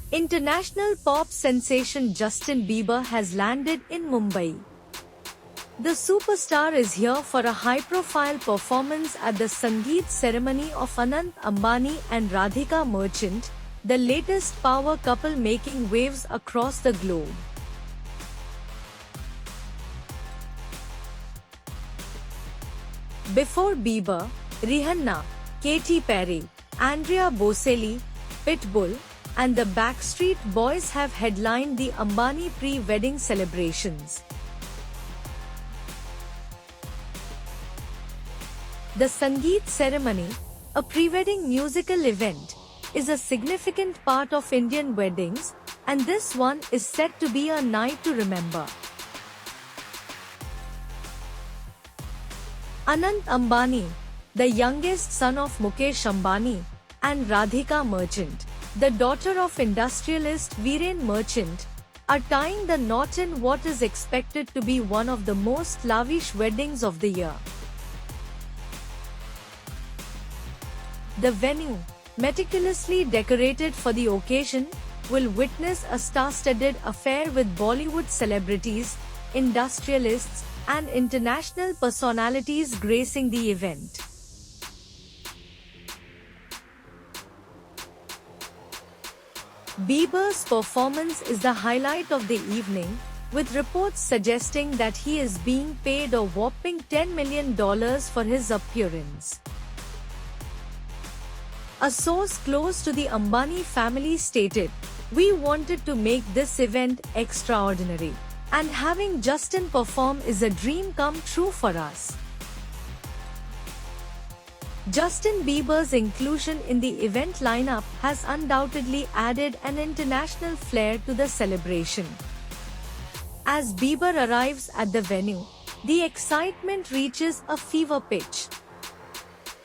International pop sensation Justin Bieber has landed in Mumbai. The superstar is here for a high-profile performance at the Sangeet ceremony of Anant Ambani and Radhika Merchant, the latest power couple making waves across the globe. Before Bieber, Rihanna, Katy Perry, Andrea Bocelli, Pitbull, and the Backstreet Boys have headlined the Ambani pre-wedding celebrations. The Sangeet ceremony, a pre-wedding musical event, is a significant part of Indian weddings, and this one is said to be a night to remember. Anant Ambani, the youngest son of Mukesh Ambani, and Radhika Merchant, the daughter of industrialist Viren Merchant, are tying the knot in what is expected to be one of the most lavish weddings of the year. The venue, meticulously decorated for the occasion, will witness a star-studded affair with Bollywood celebrities, industrialists, and international personalities gracing the event. Bieber's performance is the highlight of the evening, with reports suggesting that he is being paid a whopping $10 million for his appearance. A source close to the Ambani family stated, "We wanted to make this event extraordinary, and having Justin perform is a dream come true for us." Justin Bieber's inclusion in the event lineup has undoubtedly added an international flair to the celebration. As Bieber arrives at the venue, the excitement reaches a fever pitch.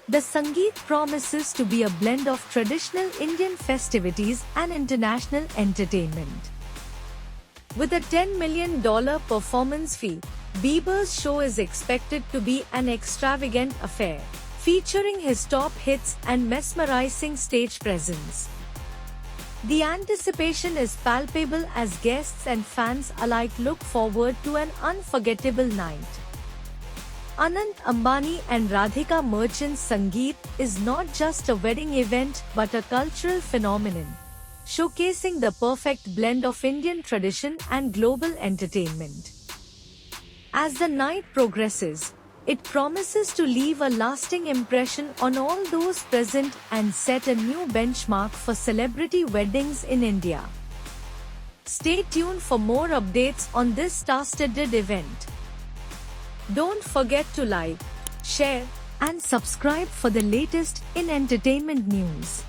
The Sangeet promises to be a blend of traditional Indian festivities and international entertainment. With a $10 million performance fee, Bieber's show is expected to be an extravagant affair, featuring his top hits and mesmerizing stage presence. The anticipation is palpable as guests and fans alike look forward to an unforgettable night. Anant Ambani and Radhika Merchant's Sangeet is not just a wedding event but a cultural phenomenon, showcasing the perfect blend of Indian tradition and global entertainment. As the night progresses, it promises to leave a lasting impression on all those present and set a new benchmark for celebrity weddings in India. Stay tuned for more updates on this star-studded event. Don't forget to like, share, and subscribe for the latest in entertainment news.